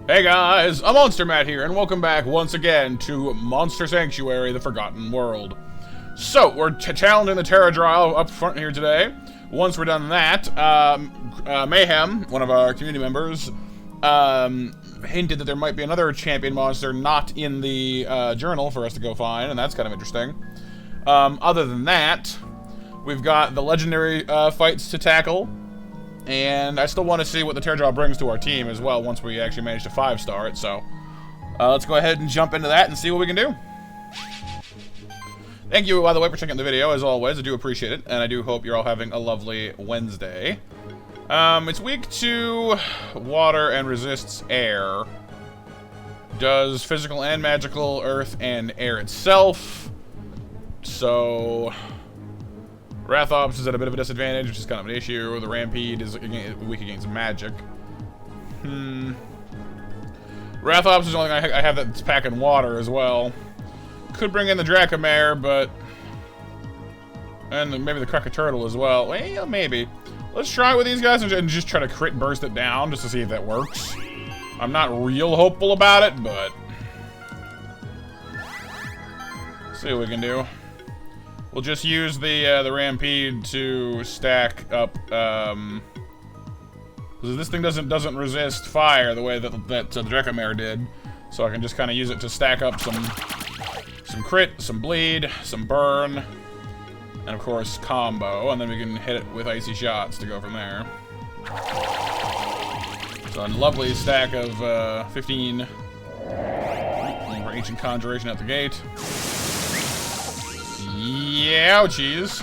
Hey guys, I'm Monster Matt here, and welcome back once again to Monster Sanctuary, the Forgotten World. So, we're challenging the Pterodryle up front here today. Once we're done that, Mayhem, one of our community members, hinted that there might be another champion monster not in the journal for us to go find, and that's kind of interesting. Other than that, we've got the legendary fights to tackle. And I still want to see what the Pterodryle brings to our team as well once we actually manage to 5-star it, so let's go ahead and jump into that and see what we can do. Thank you, by the way, for checking out the video, as always. I do appreciate it, and I do hope you're all having a lovely Wednesday. It's weak to water and resists air. Does physical and magical, earth and air itself. So Rathops is at a bit of a disadvantage, which is kind of an issue. The Rampede is weak against magic. Rathops is the only thing I have that's packing water as well. Could bring in the Dracomare, but... and maybe the Krakatoturtle as well. Well, maybe. Let's try it with these guys and just try to crit burst it down just to see if that works. I'm not real hopeful about it, but... let's see what we can do. We'll just use the Rampede to stack up, because this thing doesn't resist fire the way that the Dracomare did, so I can just kind of use it to stack up some crit, some bleed, some burn, and of course combo, and then we can hit it with icy shots to go from there. So a lovely stack of 15 for Ancient Conjuration at the gate. Yeah, ouchies.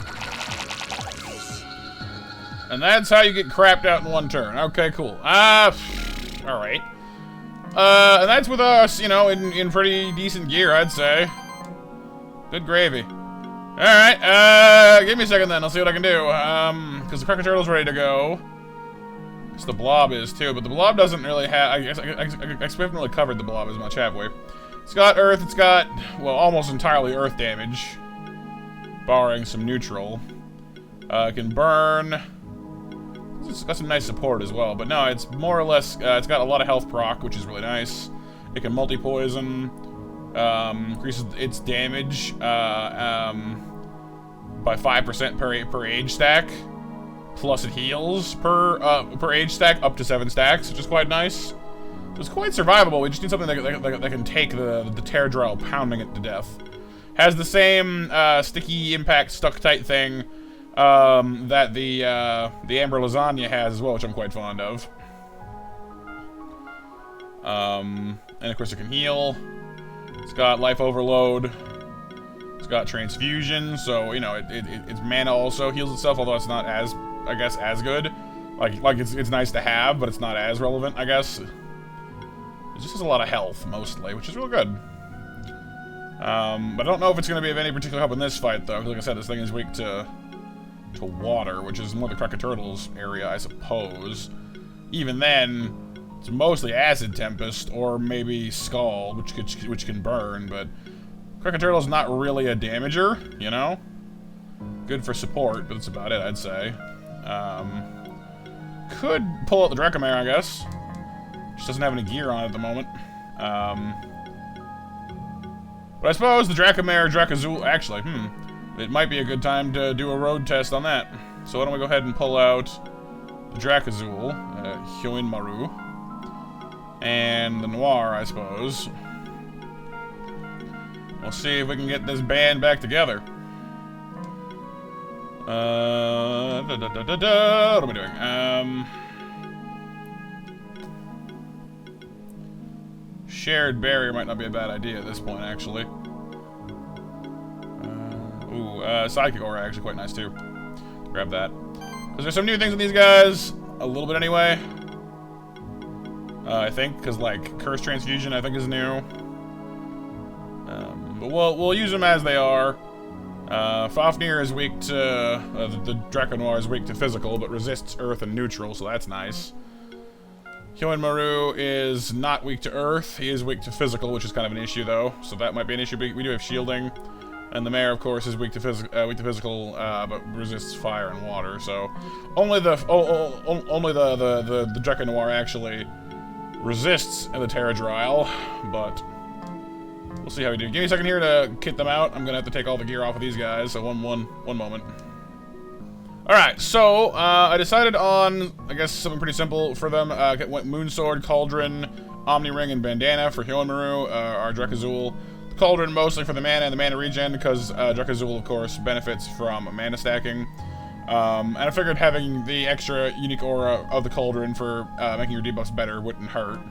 And that's how you get crapped out in one turn. Okay, cool. Alright. And that's with us, you know, in pretty decent gear, I'd say. Good gravy. Alright, give me a second then, I'll see what I can do. Because the Krakaturtle's ready to go. Because the Blob is too, but the Blob doesn't really have... I guess we haven't really covered the Blob as much, have we? It's got Earth, it's got, well, almost entirely Earth damage. Barring some neutral. It can burn. It's got some nice support as well, but no, it's more or less, it's got a lot of health proc, which is really nice. It can multi-poison, increases its damage by 5% per age stack, plus it heals per age stack up to 7 stacks, which is quite nice. So it's quite survivable. We just need something that can take the Pterodryle pounding it to death. Has the same sticky impact stuck tight thing that the Amber Lasagna has as well, which I'm quite fond of. And of course it can heal. It's got life overload. It's got transfusion, so you know its mana also heals itself, although it's not as, I guess, as good. Like it's nice to have, but it's not as relevant, I guess. It just has a lot of health mostly, which is real good. But I don't know if it's going to be of any particular help in this fight, though. Like I said, this thing is weak to water, which is more the Krakaturtle's area, I suppose. Even then, it's mostly Acid Tempest, or maybe Scald, which can burn, but Krakaturtle's not really a damager, you know? Good for support, but that's about it, I'd say. Could pull out the Dracomare, I guess. Just doesn't have any gear on it at the moment. But I suppose the Dracomare, Drakazul, actually, it might be a good time to do a road test on that. So why don't we go ahead and pull out the Drakazul, Hyoin Maru, and the Noir, I suppose. We'll see if we can get this band back together. What am I doing? Shared barrier might not be a bad idea at this point, actually. Psychic Aura actually quite nice too. Grab that. Because there's some new things with these guys. A little bit anyway. I think, because like Curse Transfusion I think is new. But we'll use them as they are. Fafnir is weak to... the Draco Noir is weak to physical, but resists earth and neutral, so that's nice. Hyoin Maru is not weak to earth. He is weak to physical, which is kind of an issue, though. So that might be an issue. We do have shielding. And the Mare, of course, is weak to physical, but resists fire and water. So only the Draco Noir actually resists the Terradrile, but we'll see how we do. Give me a second here to kit them out. I'm gonna have to take all the gear off of these guys, so one moment. Alright, so, I decided on, I guess, something pretty simple for them. Went Moonsword, Cauldron, Omni Ring, and Bandana for Hyomaru, our Drekazul. Cauldron mostly for the mana and the mana regen, because Drekazul, of course, benefits from mana stacking. And I figured having the extra unique aura of the Cauldron for making your debuffs better wouldn't hurt.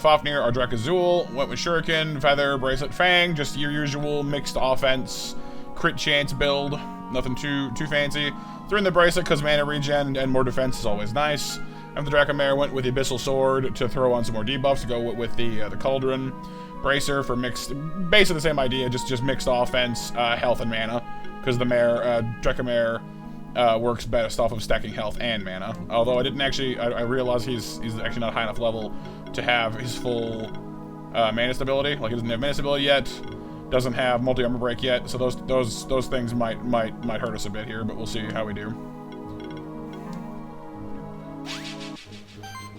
Fafnir, our Drekazul, went with Shuriken, Feather, Bracelet, Fang, just your usual mixed offense, crit chance build. Nothing too fancy. Threw in the Bracelet because mana regen and more defense is always nice. And the Dracomare went with the Abyssal Sword to throw on some more debuffs to go with the Cauldron. Bracer for mixed, basically the same idea, just mixed offense, health and mana. Because the Dracomare works best off of stacking health and mana. Although I didn't actually, I realized he's actually not high enough level to have his full mana stability. Like he doesn't have mana stability yet. Doesn't have multi-armor break yet, so those things might hurt us a bit here, but we'll see how we do.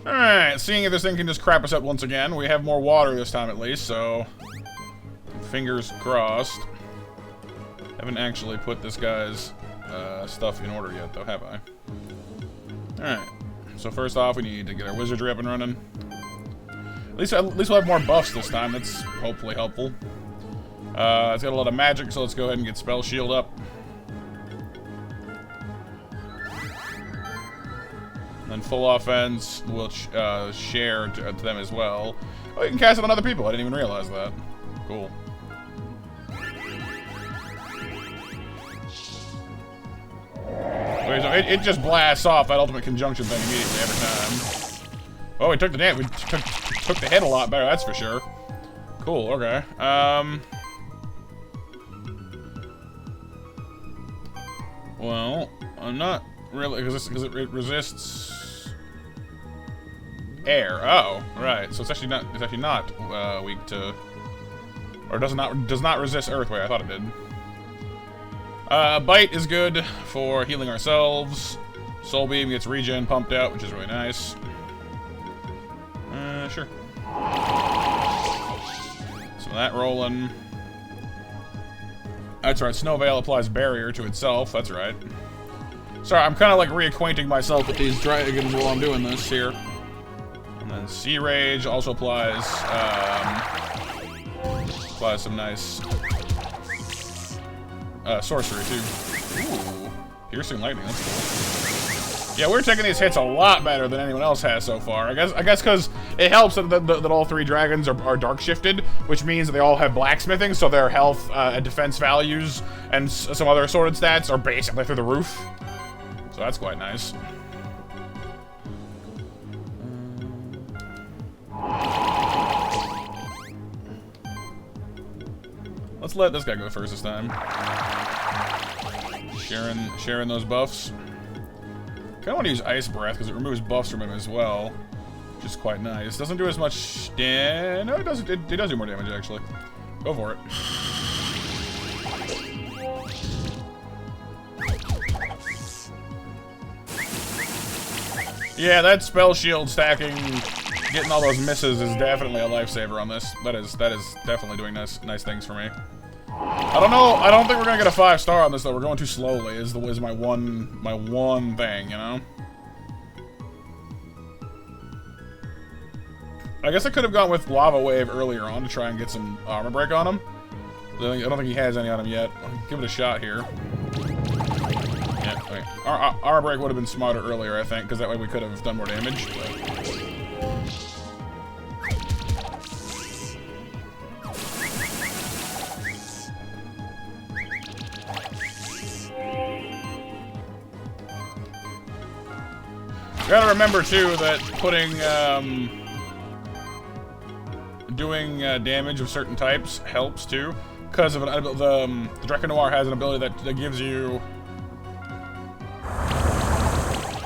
Alright, seeing if this thing can just crap us up once again. We have more water this time at least, so fingers crossed. Haven't actually put this guy's stuff in order yet, though, have I? Alright, so first off, we need to get our wizardry up and running. At least we'll have more buffs this time. That's hopefully helpful. It's got a lot of magic, so let's go ahead and get Spell Shield up. And then full offense will share to them as well. Oh, you can cast it on other people. I didn't even realize that. Cool. Okay, so it just blasts off that ultimate conjunction thing immediately every time. Oh, we took the damage. We took the hit a lot better, that's for sure. Cool, okay. Well, I'm not really, because it resists air. Oh, right. So it's actually not weak to, or does not resist Earthway. I thought it did. Bite is good for healing ourselves. Soul Beam gets regen pumped out, which is really nice. Sure. So that rolling. That's right, Snow Veil applies barrier to itself, that's right. Sorry, I'm kind of like reacquainting myself with these dragons while I'm doing this here. And then Sea Rage also applies some nice sorcery too. Ooh, piercing lightning, that's cool. Yeah, we're taking these hits a lot better than anyone else has so far. I guess because it helps that all three dragons are dark shifted, which means that they all have blacksmithing, so their health and defense values and some other assorted stats are basically through the roof. So that's quite nice. Let's let this guy go first this time. Sharing those buffs. I want to use Ice Breath because it removes buffs from him as well, which is quite nice. Doesn't do as much damage. No, it does. It does do more damage actually. Go for it. Yeah, that spell shield stacking, getting all those misses is definitely a lifesaver on this. That is definitely doing nice things for me. I don't know. I don't think we're gonna get a 5-star on this though. We're going too slowly. Is my one thing, you know? I guess I could have gone with Lava Wave earlier on to try and get some armor break on him. I don't think he has any on him yet. I'll give it a shot here. Yeah, okay. Armor break would have been smarter earlier, I think, because that way we could have done more damage. But... gotta remember too that putting doing damage of certain types helps too, because of the Draco Noir has an ability that gives you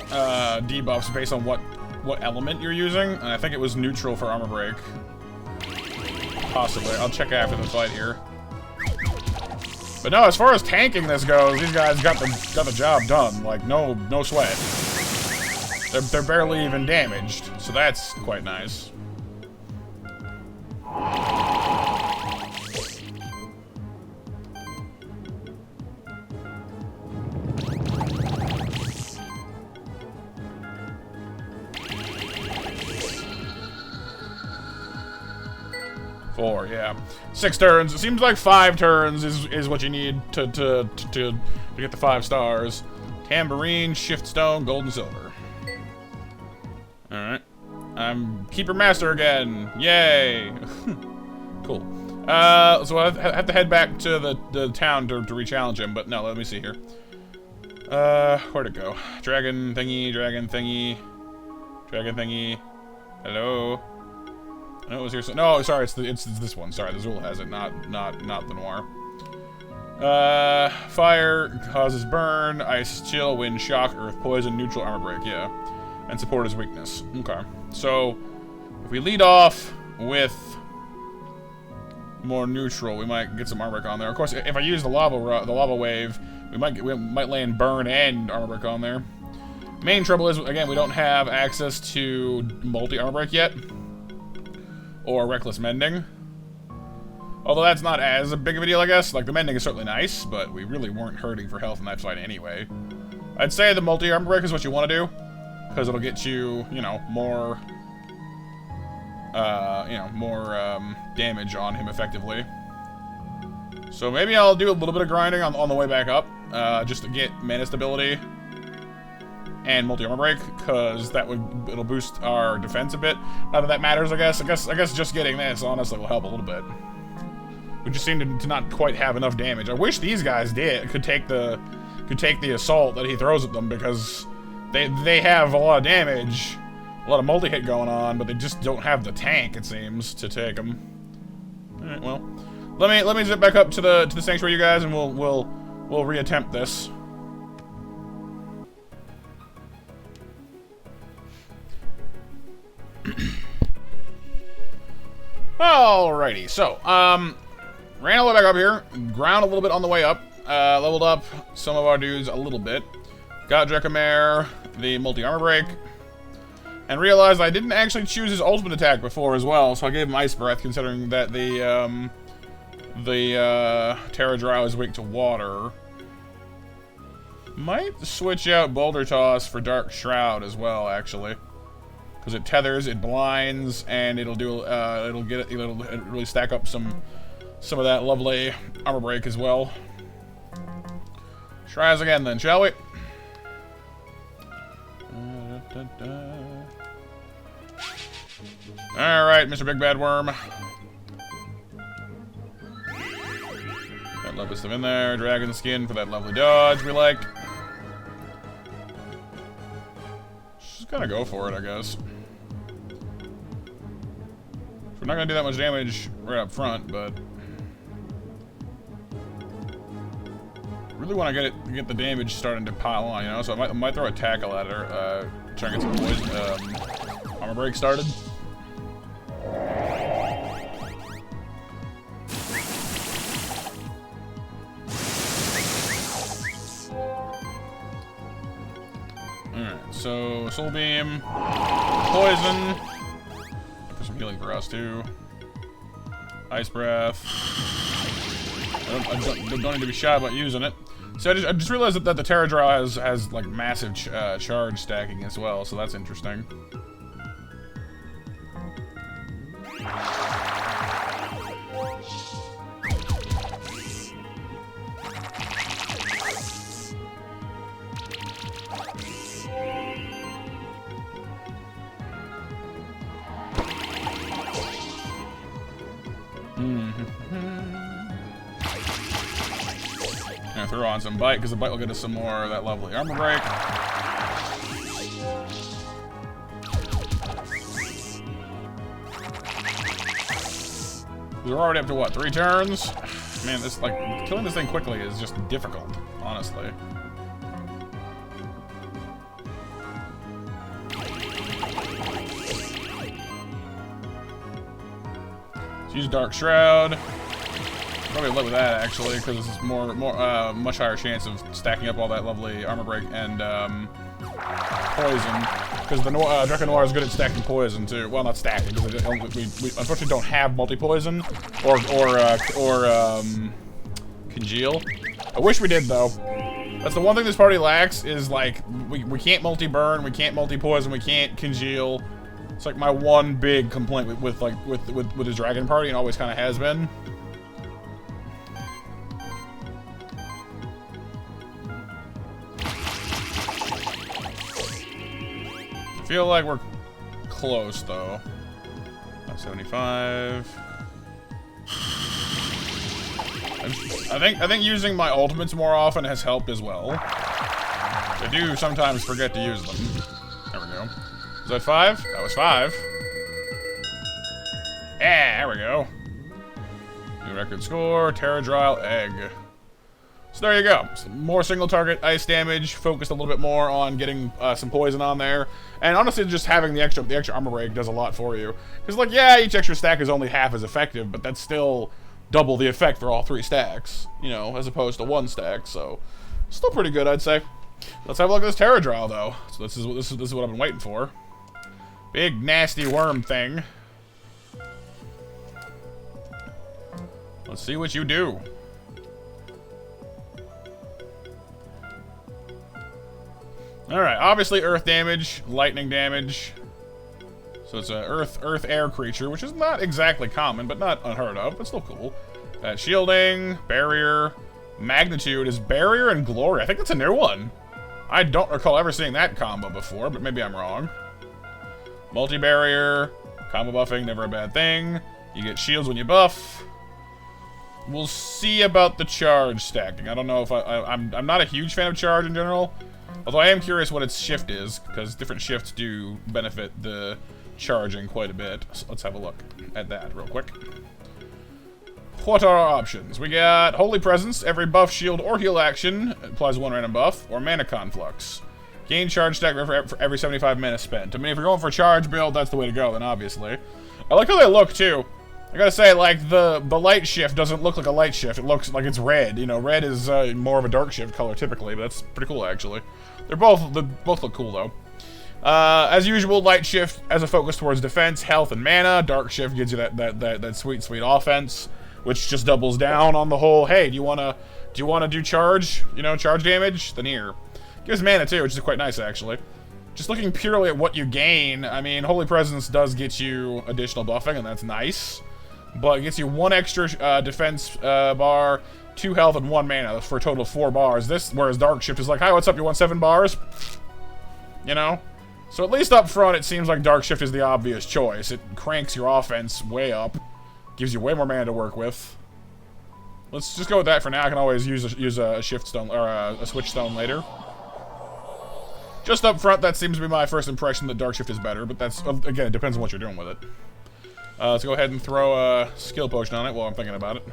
debuffs based on what element you're using, and I think it was neutral for armor break. Possibly. I'll check after the fight here. But no, as far as tanking this goes, these guys got the job done. Like no sweat. They're barely even damaged, so that's quite nice. Four, yeah. 6 turns. It seems like 5 turns is what you need to get the 5 stars. Tambourine, shift stone, gold and silver. Alright. I'm Keeper Master again. Yay! Cool. So I have to head back to the town to re-challenge him, but no, let me see here. Where'd it go? Dragon thingy, dragon thingy. Dragon thingy. Hello? No, it was here. So, no, sorry, it's this one. Sorry, the Zul has it, not the Noir. Fire causes burn, ice chill, wind shock, earth poison, neutral armor break. Yeah, and support is weakness. Okay, so if we lead off with more neutral, we might get some armor break on there. Of course, if I use the lava wave, we might land burn and armor break on there. Main trouble is, again, we don't have access to multi armor break yet. Or reckless mending. Although that's not as big of a deal, I guess. Like, the mending is certainly nice, but we really weren't hurting for health in that fight anyway. I'd say the multi-armor break is what you want to do, because it'll get you, you know, more damage on him effectively. So maybe I'll do a little bit of grinding on the way back up, just to get mana stability and multi-armor break, because it'll boost our defense a bit. Not that that matters, I guess. I guess just getting this honestly will help a little bit. We just seem to not quite have enough damage. I wish these guys could take the assault that he throws at them, because they have a lot of damage, a lot of multi-hit going on, but they just don't have the tank, it seems, to take them. All right, well, let me zip back up to the sanctuary, you guys, and we'll reattempt this. Alrighty, so, ran all the way back up here, ground a little bit on the way up, leveled up some of our dudes a little bit, got Drekkamare the multi-armor break, and realized I didn't actually choose his ultimate attack before as well, so I gave him Ice Breath, considering that the Terra Drow is weak to water. Might switch out Boulder Toss for Dark Shroud as well, actually. Because it tethers, it blinds, and it'll really stack up some of that lovely armor break as well. Try us again then, shall we? Alright, Mr. Big Bad Worm. Got lovely stuff in there. Dragon skin for that lovely dodge we like. Just gotta go for it, I guess. We're not gonna do that much damage right up front, but really want to get the damage starting to pile on, you know. So I might throw a tackle at her, try and get some poison armor break started. All right, so soul beam, poison. Some healing for us too. Ice breath. I don't need to be shy about using it. So I just realized that the Terra Drow has like massive charge stacking as well, so that's interesting. Gonna throw on some bite, because the bite will get us some more of that lovely armor break. We're already up to what, 3 turns? Man, this killing this thing quickly is just difficult, honestly. Let's use Dark Shroud. Probably live with that actually, because this is much higher chance of stacking up all that lovely armor break and poison. because the Draco Noir is good at stacking poison too. Well, not stacking, because we unfortunately don't have multi-poison or congeal. I wish we did though. That's the one thing this party lacks is like we can't multi-burn, we can't multi-poison, we can't congeal. It's like my one big complaint with the dragon party, and always kind of has been. I feel like we're close though. 75. I think using my ultimates more often has helped as well. I do sometimes forget to use them. There we go. Was that 5? That was 5. Yeah, there we go. New record score, Terradryle Egg. So there you go. Some more single target ice damage, focused a little bit more on getting some poison on there. And honestly, just having the extra armor break does a lot for you. Because like, yeah, each extra stack is only half as effective, but that's still double the effect for all 3 stacks, you know, as opposed to 1 stack. So still pretty good, I'd say. Let's have a look at this Terradryle though. So this is what I've been waiting for. Big nasty worm thing. Let's see what you do. Alright, obviously earth damage, lightning damage. So it's a earth-air creature, which is not exactly common, but not unheard of, but still cool. Shielding, barrier, magnitude is barrier and glory. I think that's a new one. I don't recall ever seeing that combo before, but maybe I'm wrong. Multi-barrier, combo buffing, never a bad thing. You get shields when you buff. We'll see about the charge stacking. I don't know if I'm not a huge fan of charge in general. Although I am curious what its shift is, because different shifts do benefit the charging quite a bit. So let's have a look at that real quick. What are our options? We got Holy Presence. Every buff, shield, or heal action applies 1 random buff, or Mana Conflux. Gain charge stack for every 75 mana spent. I mean, if you're going for a charge build, that's the way to go, then obviously. I like how they look, too. I gotta say, like, the light shift doesn't look like a light shift. It looks like it's red. You know, red is more of a dark shift color typically, but that's pretty cool, actually. They both look cool, though. As usual, light shift has a focus towards defense, health, and mana. Dark shift gives you that sweet offense, which just doubles down on the whole, hey, do you wanna do charge? You know, charge damage? Then here. Gives mana, too, which is quite nice, actually. Just looking purely at what you gain, I mean, Holy Presence does get you additional buffing, and that's nice. But it gets you 1 extra defense bar, 2 health, and 1 mana for a total of 4 bars. Whereas Dark Shift is like, hi, what's up, you want 7 bars? You know? So at least up front, it seems like Dark Shift is the obvious choice. It cranks your offense way up, gives you way more mana to work with. Let's just go with that for now. I can always use a shift stone, or a switch stone later. Just up front, that seems to be my first impression that Dark Shift is better, but that's, again, it depends on what you're doing with it. Let's go ahead and throw a skill potion on it while I'm thinking about it.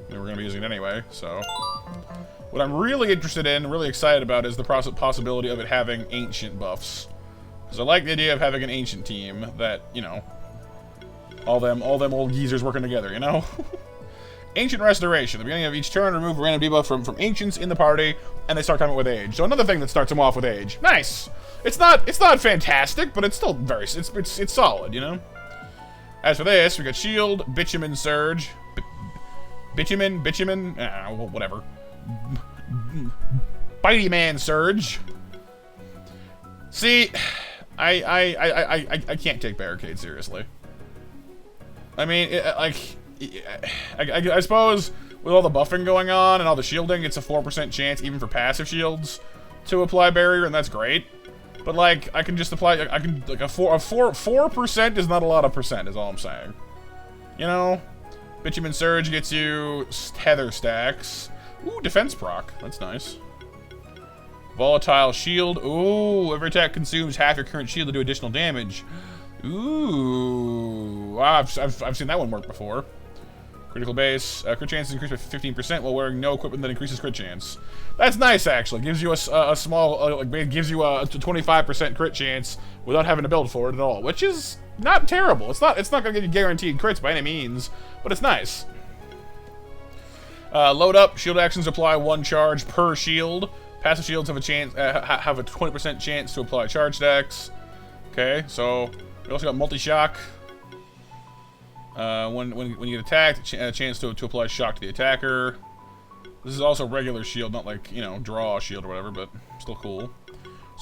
We're going to be using it anyway, so. What I'm really interested in, really excited about, is the possibility of it having ancient buffs. Because I like the idea of having an ancient team that, you know, all them old geezers working together, you know? Ancient Restoration. At the beginning of each turn, remove a random debuff from ancients in the party, and they start coming with age. So another thing that starts them off with age. Nice! It's not fantastic, but it's still it's solid, you know? As for this, we got Shield, Bitumen Surge, Bitumen, whatever. Bitey Man Surge. See, I can't take Barricade seriously. I mean, I suppose with all the buffing going on and all the shielding, it's a 4% chance even for passive shields to apply barrier, and that's great. But like, I can just apply. I can like a 4% is not a lot of percent, is all I'm saying. You know, Bitumen Surge gets you tether stacks. Ooh, defense proc. That's nice. Volatile Shield. Ooh, every attack consumes half your current shield to do additional damage. Ooh, wow, I've seen that one work before. Critical base. Crit chance is increased by 15% while wearing no equipment that increases crit chance. That's nice, actually. Gives you a small, gives you a 25% crit chance without having to build for it at all, which is not terrible. It's not gonna get you guaranteed crits by any means, but it's nice. Load up. Shield actions apply 1 charge per shield. Passive shields have a chance, have a 20% chance to apply charge stacks. Okay, so we also got multi-shock. When you get attacked, a chance to apply shock to the attacker. This is also regular shield, not like, you know, draw shield or whatever, but still cool.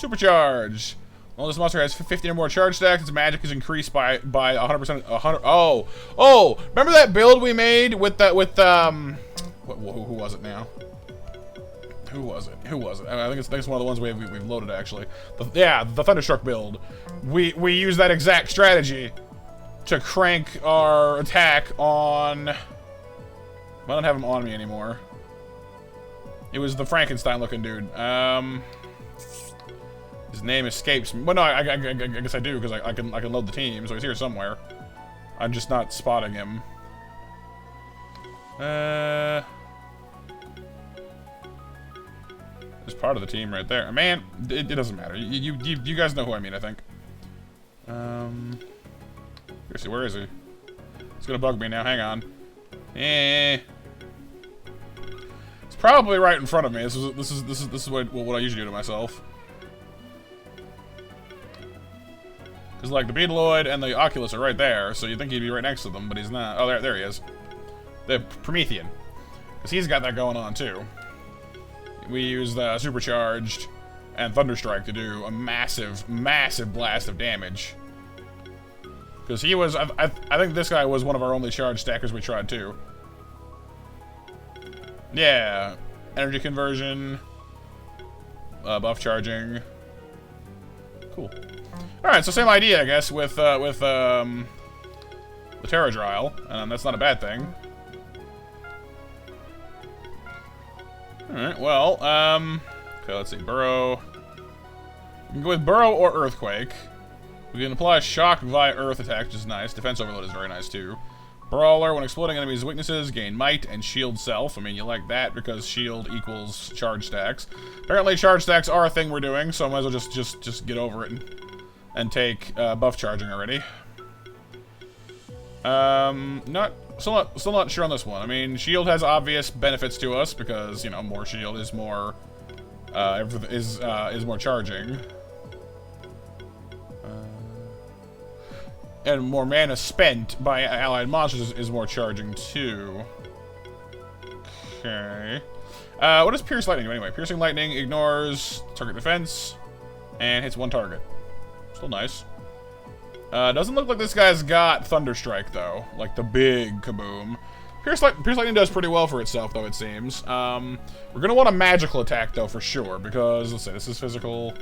Supercharge. Well, this monster has 50 or more charge stacks. Its magic is increased by 100%. Oh! Remember that build we made with who was it now? Who was it? I think it's one of the ones we've loaded actually. The Thunderstruck build. We use that exact strategy to crank our attack on. I don't have him on me anymore. It was the Frankenstein-looking dude. His name escapes me. Well, no, I guess I do because I can load the team, so he's here somewhere. I'm just not spotting him. There's part of the team right there. Man, it doesn't matter. You guys know who I mean, I think. Let's see, where is he? It's gonna bug me now. Hang on. It's probably right in front of me. This is what I usually do to myself. Because, like, the Beetleoid and the Oculus are right there, so you'd think he'd be right next to them, but he's not. Oh, there he is. The Promethean. Because he's got that going on, too. We use the Supercharged and Thunderstrike to do a massive, massive blast of damage. Because he was... I think this guy was one of our only charge stackers we tried, too. Yeah. Energy conversion. Buff charging. Cool. Alright, so same idea, I guess, with the Terradrile, and that's not a bad thing. Alright, well, okay, let's see, Burrow. We can go with Burrow or Earthquake. We can apply Shock via Earth attack, which is nice. Defense Overload is very nice, too. Brawler, when exploding enemies' weaknesses, gain Might and Shield Self. I mean, you like that because Shield equals charge stacks. Apparently, charge stacks are a thing we're doing, so I might as well just get over it and take buff charging already. Still not sure on this one. I mean, shield has obvious benefits to us because, you know, more shield is more is more charging. And more mana spent by allied monsters is more charging too. Okay. What does Pierce Lightning do anyway? Piercing Lightning ignores target defense and hits one target. Still nice. Doesn't look like this guy's got Thunderstrike, though. Like the big kaboom. Pierce Lightning does pretty well for itself, though, it seems. We're going to want a magical attack, though, for sure. Because, let's say, this is physical.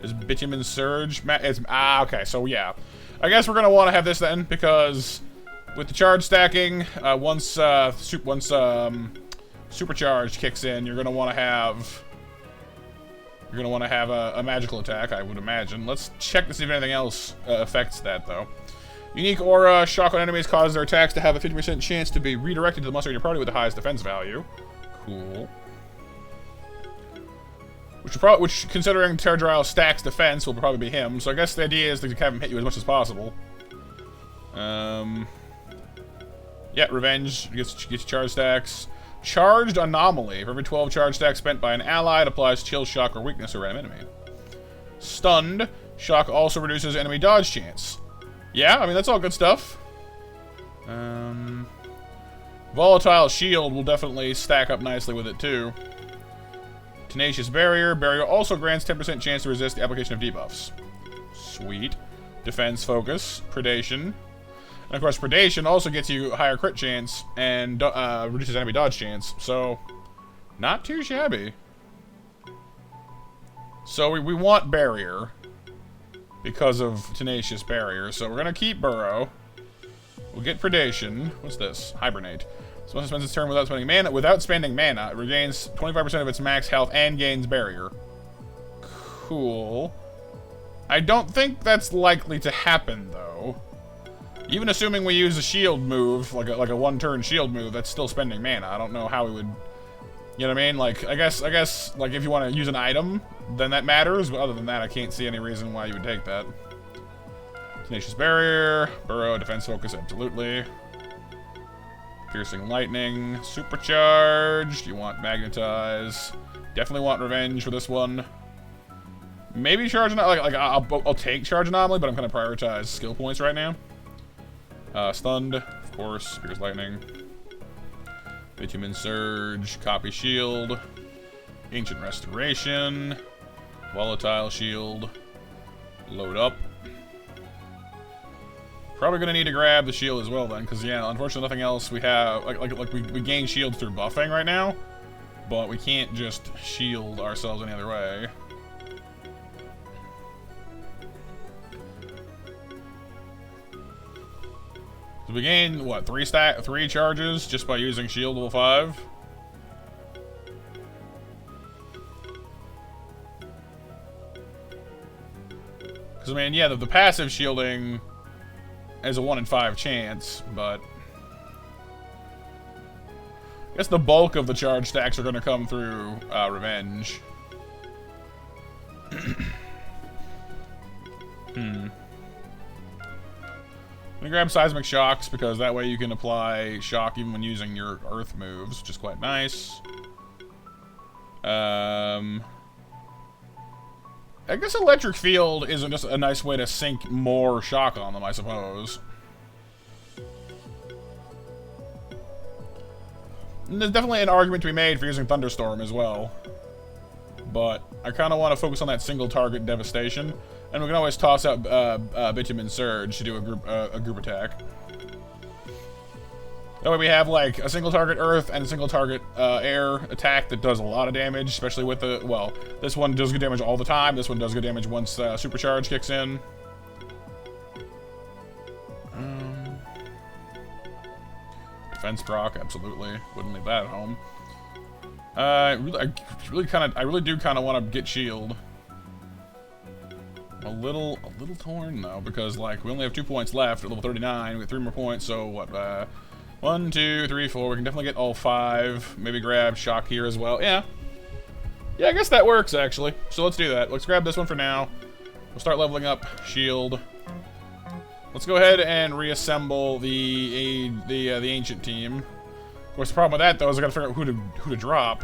Is Bitumen Surge? Okay, so yeah. I guess we're going to want to have this, then. Because with the charge stacking, once Supercharge kicks in, you're going to want to have... You're going to want to have a magical attack, I would imagine. Let's check to see if anything else affects that, though. Unique Aura. Shock on enemies causes their attacks to have a 50% chance to be redirected to the monster in your party with the highest defense value. Cool. Which considering Terradrile stacks defense, will probably be him. So I guess the idea is to have him hit you as much as possible. Yeah, Revenge gets charge stacks. Charged Anomaly. For every 12 charge stacks spent by an ally, it applies chill, shock, or weakness to a random enemy. Stunned. Shock also reduces enemy dodge chance. Yeah, I mean, that's all good stuff. Volatile Shield will definitely stack up nicely with it, too. Tenacious Barrier. Barrier also grants 10% chance to resist the application of debuffs. Sweet. Defense Focus. Predation. And of course, Predation also gets you higher crit chance and reduces enemy dodge chance. So, not too shabby. So we want Barrier because of Tenacious Barrier. So we're going to keep Burrow. We'll get Predation. What's this? Hibernate. So once it spends its turn without spending mana, it regains 25% of its max health and gains Barrier. Cool. I don't think that's likely to happen, though. Even assuming we use a shield move, like a one-turn shield move, that's still spending mana. I don't know how we would... You know what I mean? Like, I guess, like, if you want to use an item, then that matters. But other than that, I can't see any reason why you would take that. Tenacious Barrier. Burrow, Defense Focus, absolutely. Piercing Lightning. Supercharged. You want Magnetize. Definitely want revenge for this one. Maybe charge anomaly. I'll take charge anomaly, but I'm gonna prioritize skill points right now. Stunned, of course. Here's lightning. Bitumen surge. Copy shield. Ancient restoration. Volatile shield. Load up. Probably gonna need to grab the shield as well then, because yeah, unfortunately nothing else we have. We gain shields through buffing right now, but we can't just shield ourselves any other way. So we gain what, 3 charges just by using shield level 5. Because I mean, yeah, the passive shielding is a 1 in 5 chance, but I guess the bulk of the charge stacks are going to come through revenge. I'm gonna grab seismic shocks because that way you can apply shock even when using your earth moves, which is quite nice. I guess electric field isn't just a nice way to sink more shock on them, I suppose. And there's definitely an argument to be made for using thunderstorm as well, but I kind of want to focus on that single target devastation. And we can always toss out Bitumen Surge to do a group attack. That way we have like a single target earth and a single target air attack that does a lot of damage, especially with the, well, this one does good damage all the time. This one does good damage once supercharge kicks in. Defense proc, absolutely. Wouldn't leave that at home. I really do kind of want to get shield. A little torn though, because like we only have 2 points left at level 39. We got 3 more points, so what? 1, 2, 3, 4. We can definitely get all 5. Maybe grab shock here as well. Yeah, I guess that works actually. So let's do that. Let's grab this one for now. We'll start leveling up shield. Let's go ahead and reassemble the ancient team. Of course, the problem with that though is I gotta figure out who to drop.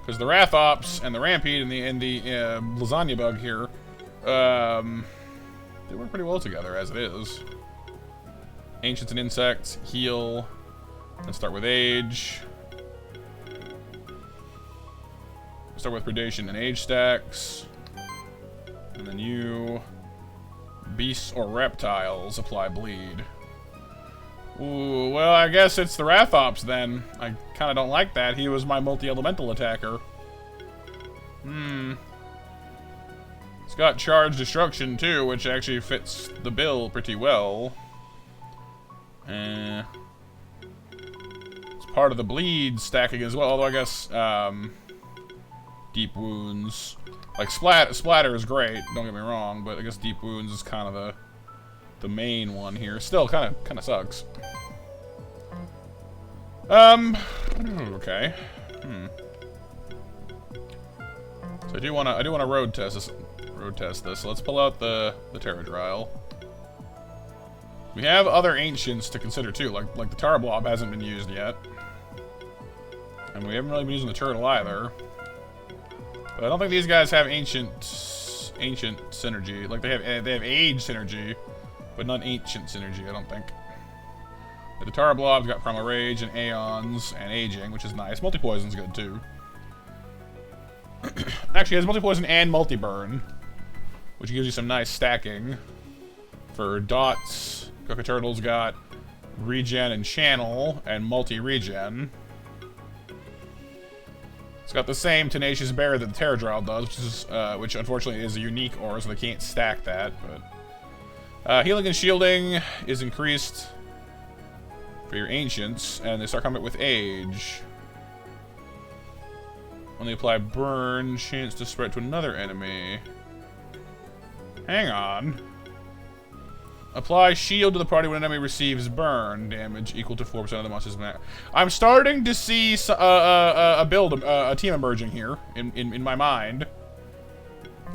Because the Rathops and the Rampede and the Lasagna Bug here, they work pretty well together as it is. Ancients and Insects, heal. Let's start with Age. Start with Predation and Age stacks. And then you, Beasts or Reptiles, apply Bleed. Ooh, well, I guess it's the Rathops then. I kind of don't like that. He was my multi-elemental attacker. It's got Charge Destruction too, which actually fits the bill pretty well. It's part of the bleed stacking as well, although I guess Deep Wounds. Like Splatter is great, don't get me wrong, but I guess Deep Wounds is kind of the main one here. Still kind of sucks. Okay. So I do want to road test this. So let's pull out the Terradryle. We have other ancients to consider too, like the Tar Blob hasn't been used yet. And we haven't really been using the turtle either. But I don't think these guys have ancient synergy. Like they have age synergy, but not ancient synergy, I don't think. The Tar Blob's got Primal Rage and Aeons and Aging, which is nice. Multi-Poison's good too. Actually, it has Multi-Poison and Multi-Burn, which gives you some nice stacking. For dots, Cocoturtle's got Regen and Channel and Multi-Regen. It's got the same Tenacious Bear that the Terradryle does, which unfortunately is a unique aura, so they can't stack that. But healing and shielding is increased for your ancients, and they start combat with Age. When they apply Burn, chance to spread to another enemy. Hang on. Apply shield to the party when an enemy receives burn damage equal to 4% of the monster's max. I'm starting to see a team emerging here in my mind.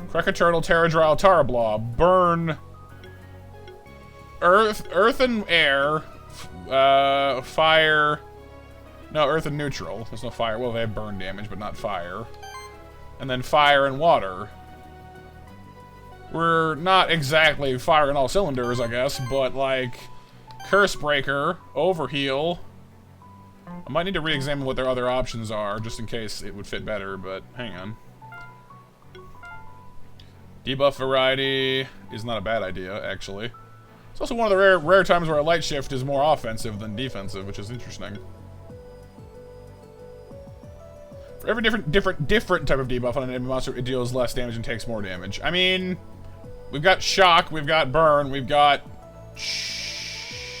Crackaturtle, Terradryle, Tarablob, burn, earth and air, fire, No, earth and neutral. There's no fire. Well, they have burn damage, but not fire. And then fire and water. We're not exactly firing all cylinders, I guess, but like Curse Breaker, Overheal. I might need to re-examine what their other options are, just in case it would fit better, but hang on. Debuff variety is not a bad idea, actually. It's also one of the rare times where a light shift is more offensive than defensive, which is interesting. For every different type of debuff on an enemy monster, it deals less damage and takes more damage. I mean, we've got shock, we've got burn, we've got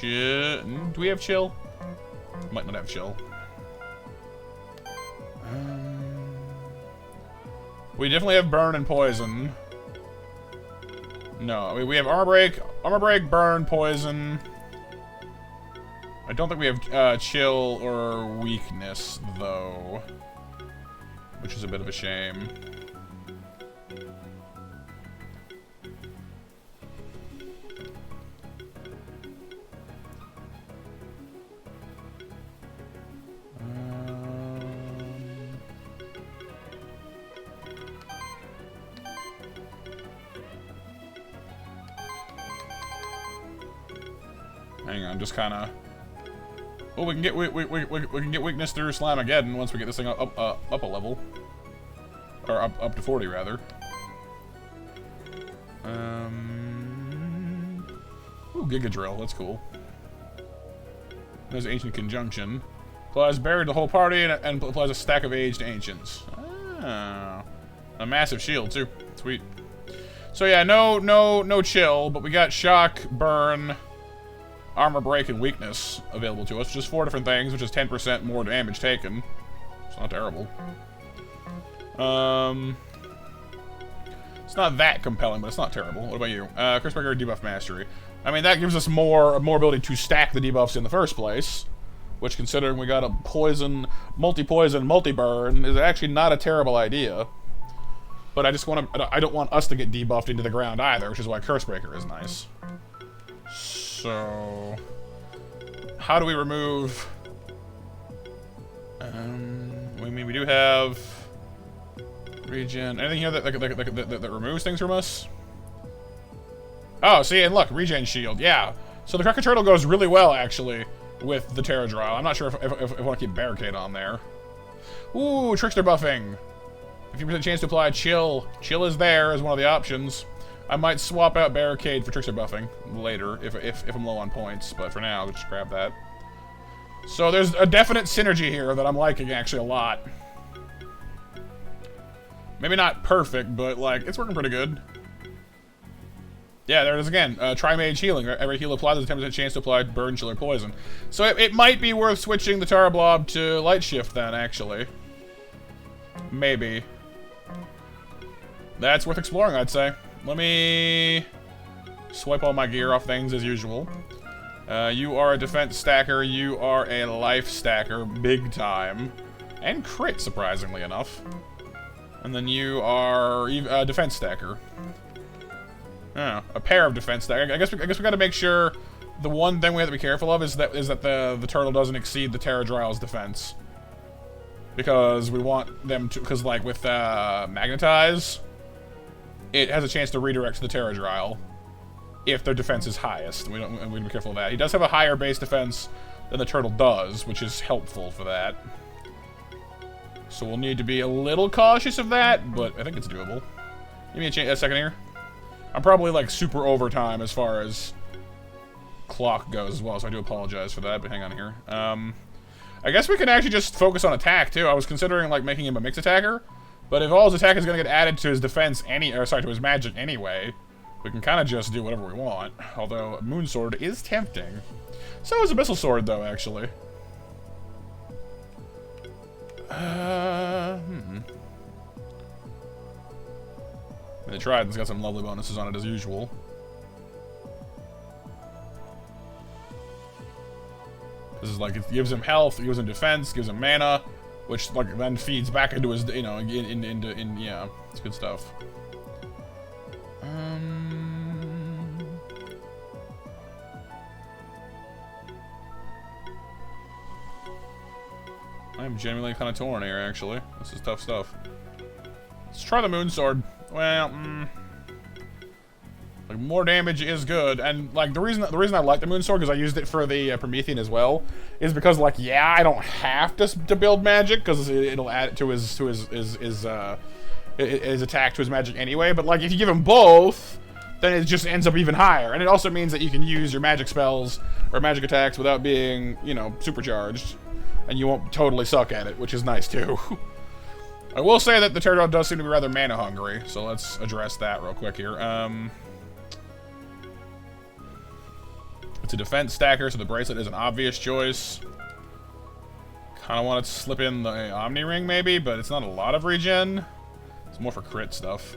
do we have chill? Might not have chill. We definitely have burn and poison. No, I mean, we have armor break, burn, poison. I don't think we have chill or weakness though, which is a bit of a shame. Hang on, just kind of. Oh, we can get we can get weakness through Slamageddon once we get this thing up a level, or up to 40 rather. Ooh, Giga Drill, that's cool. There's Ancient Conjunction. Applies buried the whole party and applies a stack of aged ancients. Oh, a massive shield too. Sweet. So yeah, no chill, but we got shock, burn, armor break, and weakness available to us. Just 4 different things, which is 10% more damage taken. It's not terrible. It's not that compelling, but it's not terrible. What about you? Curse Breaker, Debuff Mastery. I mean, that gives us more ability to stack the debuffs in the first place, which, considering we got a poison, multi-poison, multi-burn, is actually not a terrible idea. But I don't want us to get debuffed into the ground either, which is why Curse Breaker is nice. So, how do we remove? I mean, we do have regen. Anything here that removes things from us? Oh, see, and look, regen shield. Yeah. So the Cracker Turtle goes really well, actually, with the Terradryle. I'm not sure if I want to keep Barricade on there. Ooh, Trickster buffing. 50% chance to apply chill. Chill is there as one of the options. I might swap out Barricade for Trickster buffing later if I'm low on points, but for now, I'll just grab that. So there's a definite synergy here that I'm liking actually a lot. Maybe not perfect, but like it's working pretty good. Yeah, there it is again. Tri-Mage healing. Every heal applied, there's a 10% chance to apply burn, chill, or poison. So it might be worth switching the Tara Blob to Light Shift then, actually. Maybe. That's worth exploring, I'd say. Let me swipe all my gear off things as usual. You are a defense stacker. You are a life stacker, big time. And crit, surprisingly enough. And then you are a defense stacker. Oh, a pair of defense stackers. I guess we got to make sure the one thing we have to be careful of is that the turtle doesn't exceed the Terradryle's defense. Because we want them to, because like with Magnetize, it has a chance to redirect to the Terradryle if their defense is highest. We need to be careful of that. He does have a higher base defense than the turtle does, which is helpful for that. So we'll need to be a little cautious of that, but I think it's doable. Give me a second here. I'm probably like super overtime as far as clock goes as well, so I do apologize for that, but hang on here. I guess we can actually just focus on attack too. I was considering like making him a mixed attacker, but if all his attack is going to get added to his defense to his magic anyway, we can kind of just do whatever we want. Although Moon Sword is tempting. So is Abyssal Sword though, actually. The Trident's got some lovely bonuses on it as usual. This is like, it gives him health, it gives him defense, gives him mana, which like then feeds back into his, you know, yeah, it's good stuff. I'm genuinely kind of torn here, actually. This is tough stuff. Let's try the Moon Sword. Well, like, more damage is good, and like the reason I like the Moon Sword, because I used it for the Promethean as well, is because like, yeah, I don't have to build magic because it'll add it to his attack to his magic anyway. But like, if you give him both, then it just ends up even higher, and it also means that you can use your magic spells or magic attacks without being, you know, supercharged, and you won't totally suck at it, which is nice too. I will say that the Pterodon does seem to be rather mana hungry, so let's address that real quick here. It's a defense stacker, so the bracelet is an obvious choice. Kind of want to slip in the Omni Ring, maybe, but it's not a lot of regen. It's more for crit stuff.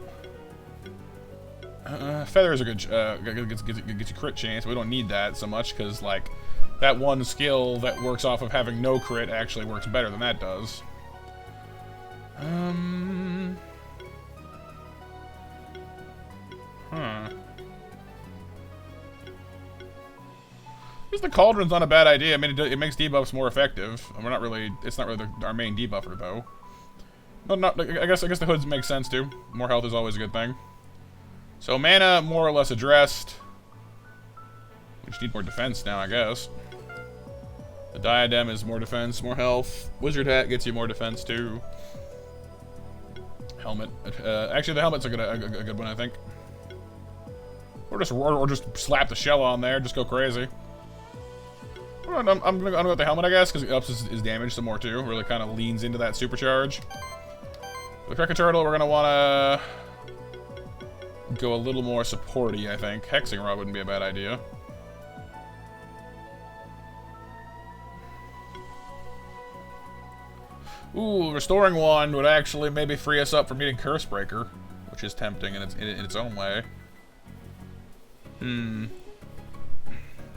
Feather is a good, gets you crit chance. We don't need that so much, because, like, that one skill that works off of having no crit actually works better than that does. I guess the Cauldron's not a bad idea. I mean, it makes debuffs more effective. And we're not really, it's not really our main debuffer, though. No, I guess the hoods make sense, too. More health is always a good thing. So, mana, more or less addressed. We just need more defense now, I guess. The Diadem is more defense, more health. Wizard Hat gets you more defense, too. Helmet. Actually, the helmet's a good one, I think. Or just slap the shell on there, just go crazy. I'm gonna go with the helmet, I guess, because it ups his damage some more, too. Really kind of leans into that supercharge. The Kraken Turtle, we're gonna want to go a little more supporty, I think. Hexing Rod wouldn't be a bad idea. Ooh, Restoring Wand would actually maybe free us up from getting Cursebreaker, which is tempting in its own way.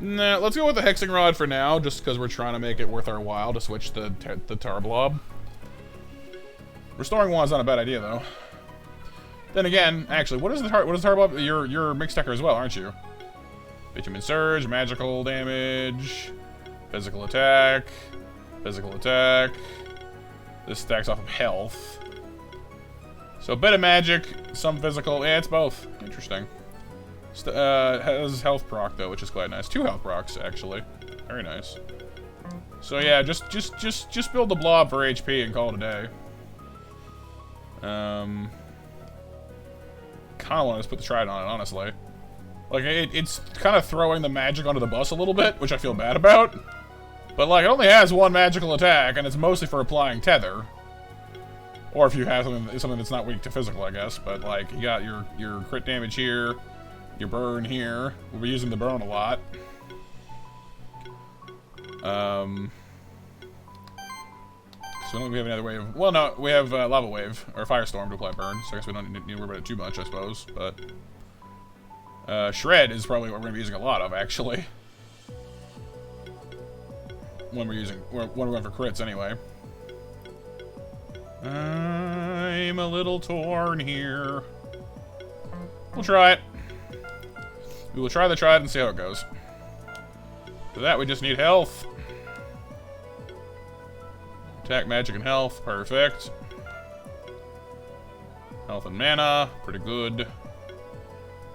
Nah, let's go with the Hexing Rod for now, just because we're trying to make it worth our while to switch the Tar Blob. Restoring Wand's not a bad idea, though. Then again, actually, what is the Tar Blob? You're Mixed Decker as well, aren't you? Bitumen Surge, magical damage, physical attack, physical attack. This stacks off of health. So a bit of magic, some physical. Yeah, it's both. Interesting. Has health proc though, which is quite nice. 2 health procs actually. Very nice. So yeah, just build the blob for HP and call it a day. Kinda want to put the Trident on it, honestly. Like, it's kind of throwing the magic onto the bus a little bit, which I feel bad about. But, like, it only has 1 magical attack, and it's mostly for applying Tether. Or if you have something that's not weak to physical, I guess. But, like, you got your crit damage here, your burn here. We'll be using the burn a lot. So we have another wave. Well, no, we have Lava Wave, or Firestorm to apply burn, so I guess we don't need to worry about it too much, I suppose. But Shred is probably what we're going to be using a lot of, actually. When we're going for crits, anyway. I'm a little torn here. We'll try it. We will try the Trident and see how it goes. For that, we just need health. Attack, magic, and health. Perfect. Health and mana. Pretty good.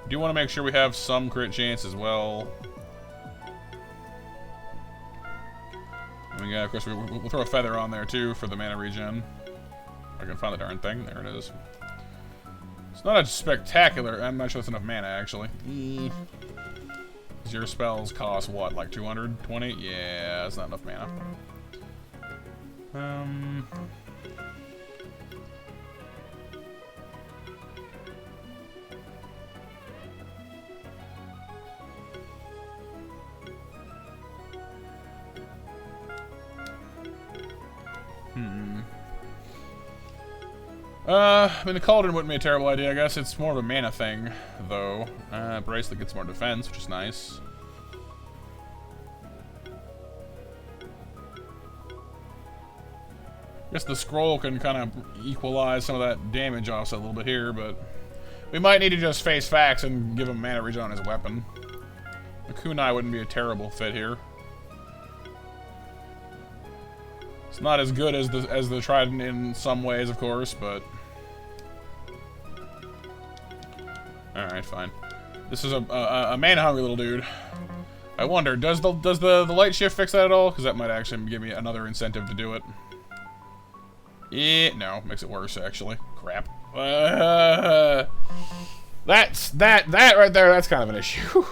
Do want to make sure we have some crit chance as well. And yeah, of course, we'll throw a feather on there, too, for the mana regen. I can find the darn thing. There it is. It's not a spectacular... I'm not sure that's enough mana, actually. Your spells cost, what, like 220? Yeah, that's not enough mana. I mean, the Cauldron wouldn't be a terrible idea, I guess. It's more of a mana thing, though. Bracelet gets more defense, which is nice. I guess the scroll can kind of equalize some of that damage offset a little bit here, but we might need to just face facts and give him mana regen on his weapon. The kunai wouldn't be a terrible fit here. It's not as good as the Trident in some ways, of course, but... Alright, fine. This is a mana-hungry little dude. I wonder, does the light shift fix that at all? Because that might actually give me another incentive to do it. No, makes it worse, actually. Crap. That right there, that's kind of an issue.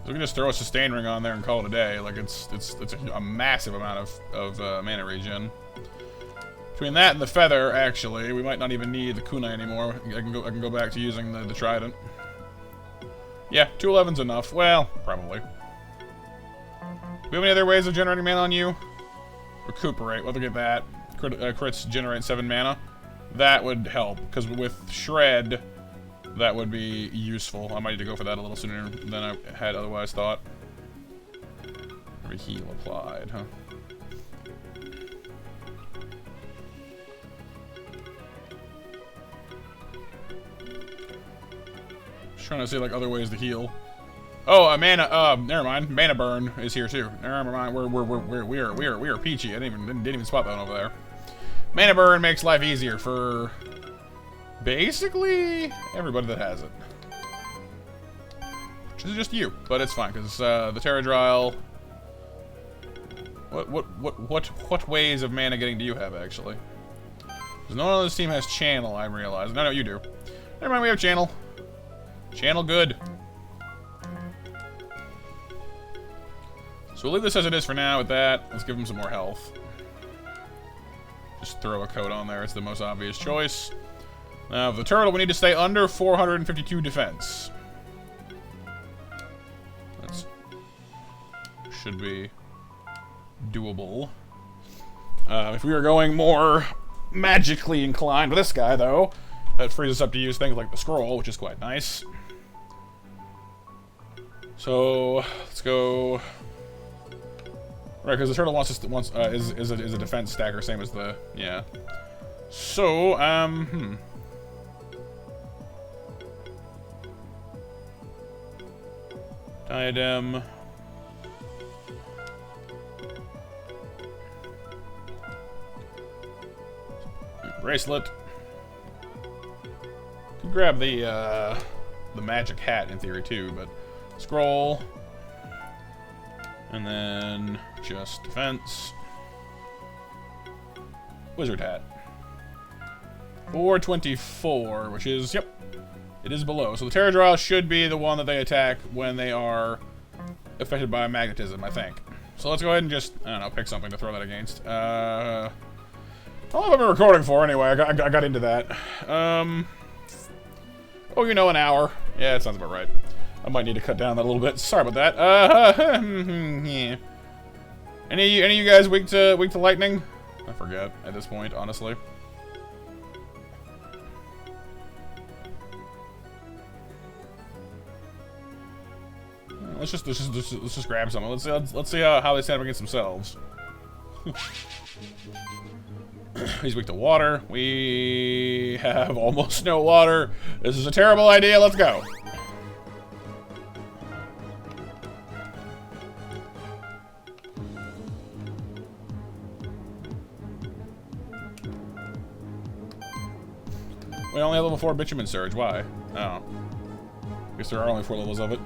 We can just throw a sustain ring on there and call it a day. Like it's a massive amount of mana regen. Between that and the feather, actually, we might not even need the kunai anymore. I can go back to using the trident. Yeah, 211's enough. Well, probably. Do we have any other ways of generating mana on you? Recuperate. We'll have to get that. Crits generate 7 mana. That would help, because with Shred, that would be useful. I might need to go for that a little sooner than I had otherwise thought. Heal applied, huh? Just trying to see like other ways to heal. Oh, mana. Never mind. Mana burn is here too. Never mind. We are peachy. I didn't even spot that one over there. Mana burn makes life easier for basically everybody that has it. Which is just you, but it's fine because the Terradryle. What ways of mana getting do you have actually? Because no one on this team has channel. I'm realizing. No, you do. Never mind. We have channel. Channel good. So we'll leave this as it is for now with that. Let's give him some more health. Just throw a coat on there. It's the most obvious choice. Now, the turtle, we need to stay under 452 defense. That should be doable. If we were going more magically inclined with this guy, though, that frees us up to use things like the scroll, which is quite nice. So, let's go... Right, because the turtle is a defense stacker, same as the... Yeah. So, Diadem. Bracelet. Could grab the magic hat in theory too, but scroll. And then just defense. Wizard hat. 424, which is, yep, it is below. So the Terradryle should be the one that they attack when they are affected by magnetism, I think. So let's go ahead and just, I don't know, pick something to throw that against. How long have I been recording for anyway? I got into that. Oh, you know, an hour. Yeah, that sounds about right. I might need to cut down that a little bit. Sorry about that. Yeah. Any of you guys weak to lightning? I forget at this point, honestly. Let's just grab something. Let's see how they stand up against themselves. He's weak to water. We have almost no water. This is a terrible idea. Let's go. We only have level 4 Bitumen Surge. Why? Oh. Guess there are only 4 levels of it.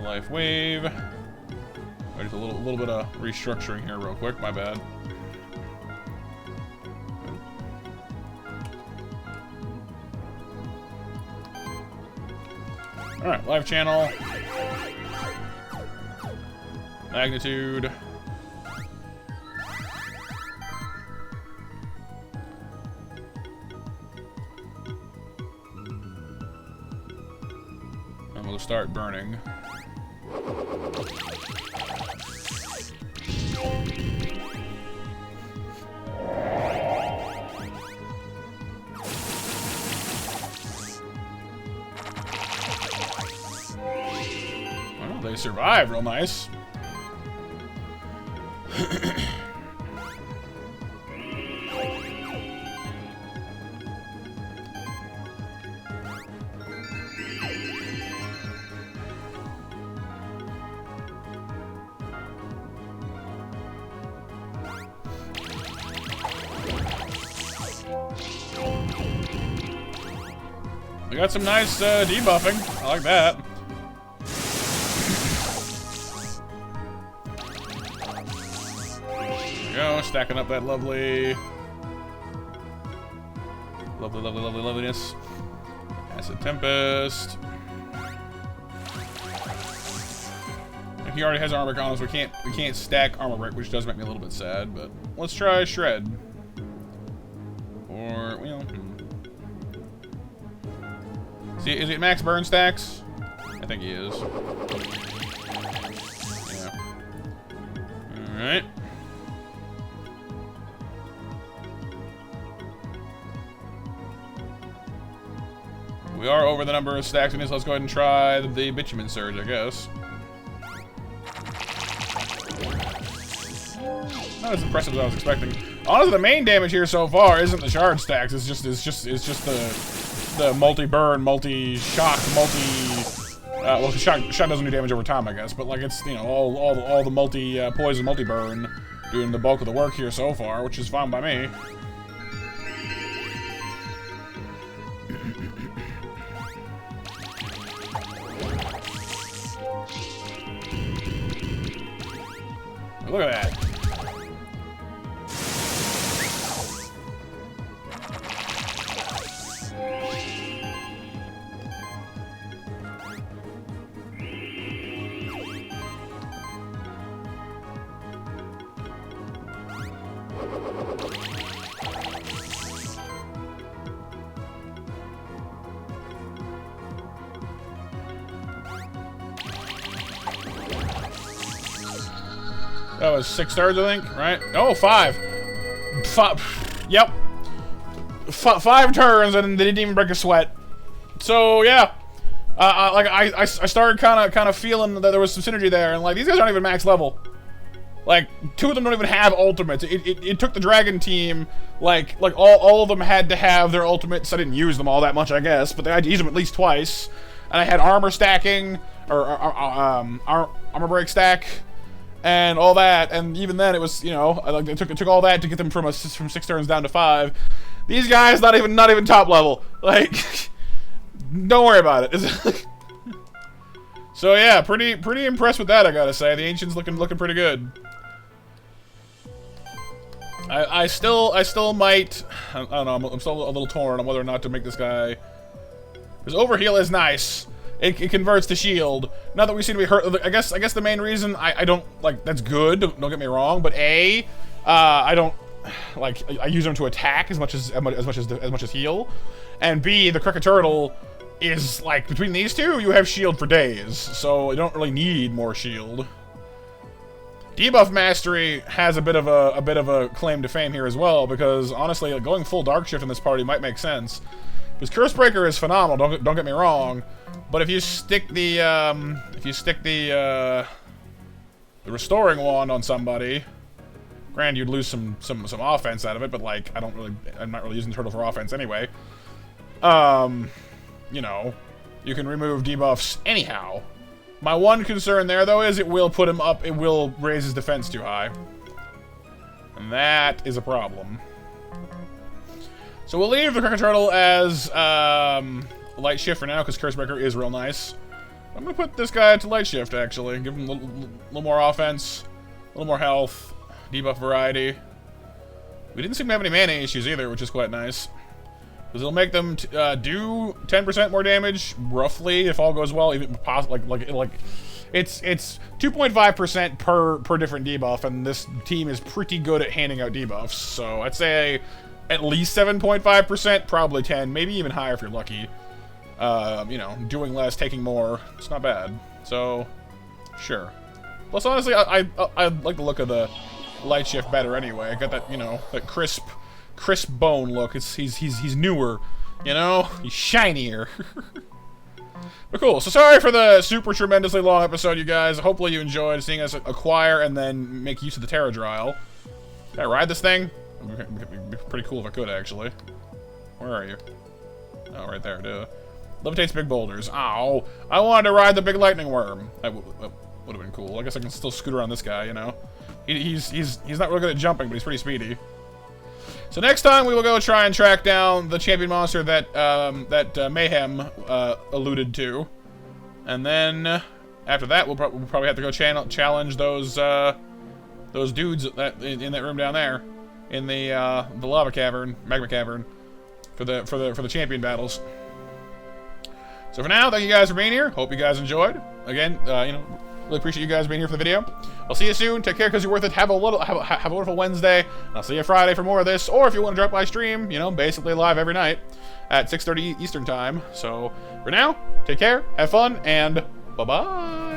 Life Wave. I just a little bit of restructuring here real quick. My bad. Alright, Life Channel. Magnitude. And we'll start burning. Well, they survived real nice. We got some nice debuffing. I like that. There we go, stacking up that lovely, loveliness. Acid Tempest. He already has armor on us. We can't stack armor break, which does make me a little bit sad. But let's try Shred. Or you know. See, is it max burn stacks? I think he is. Yeah. Alright. We are over the number of stacks in this. Let's go ahead and try the Bitumen Surge, I guess. Not as impressive as I was expecting. Honestly, the main damage here so far isn't the shard stacks. It's just the multi-burn, multi-shock, well, shock doesn't do damage over time, I guess, but like it's, you know, all the multi-poison, multi-burn doing the bulk of the work here so far, which is fine by me. Look at that. That was 6 turns, I think, right? Oh, 5. Yep. 5 turns, and they didn't even break a sweat. So yeah, like I started kind of feeling that there was some synergy there, and like these guys aren't even max level. Like 2 of them don't even have ultimates. It took the dragon team, like all of them had to have their ultimates. I didn't use them all that much, I guess, but they had to use them at least twice. And I had armor stacking or armor break stack. And all that, and even then it was, you know, like it took all that to get them from 6 turns down to 5. These guys not even top level. Like, don't worry about it. So yeah, pretty impressed with that, I gotta say. The Ancient's looking pretty good. I still might, I don't know. I'm still a little torn on whether or not to make this guy, because overheal is nice. It converts to shield. Not that we seem to be hurt. I guess the main reason I don't like, that's good. Don't get me wrong. But I don't like, I use them to attack as much as heal. And B, the Cricket Turtle is like, between these two, you have shield for days. So you don't really need more shield. Debuff Mastery has a bit of a claim to fame here as well, because honestly, like, going full Dark Shift in this party might make sense. Because Curse Breaker is phenomenal. Don't get me wrong. But if you stick the Restoring Wand on somebody, granted you'd lose some offense out of it, but like I'm not really using Turtle for offense anyway. You know, you can remove debuffs anyhow. My one concern there though is it will put him up. It will raise his defense too high, and that is a problem. So we'll leave the Cricket Turtle as Light Shift for now, because Curse Breaker is real nice. I'm gonna put this guy to Light Shift, actually. Give him a little more offense, a little more health, debuff variety. We didn't seem to have any mana issues either, which is quite nice. Because it'll make them do 10% more damage, roughly, if all goes well. Even it's 2.5% per different debuff, and this team is pretty good at handing out debuffs. So I'd say at least 7.5%, probably 10, maybe even higher if you're lucky. You know, doing less, taking more, it's not bad. So, sure. Plus, honestly, I like the look of the Light Shift better anyway. I got that, you know, that crisp bone look. He's newer, you know? He's shinier. But cool. So sorry for the super tremendously long episode, you guys. Hopefully you enjoyed seeing us acquire and then make use of the Terradrial. Can I ride this thing? It'd be pretty cool if I could, actually. Where are you? Oh, right there. Duh. Levitates big boulders. Ow. I wanted to ride the big lightning worm. That would have been cool. I guess I can still scoot around this guy, you know? He's not real good at jumping, but he's pretty speedy. So next time we will go try and track down the champion monster that Mayhem alluded to. And then after that, we'll probably have to go challenge those dudes in that room down there, in the lava cavern, magma cavern, for the champion battles. So for now, thank you guys for being here. Hope you guys enjoyed. Again, you know, really appreciate you guys being here for the video. I'll see you soon. Take care, because you're worth it. Have a wonderful Wednesday. I'll see you Friday for more of this. Or if you want to drop by stream, you know, basically live every night at 6:30 Eastern time. So for now, take care, have fun, and bye-bye.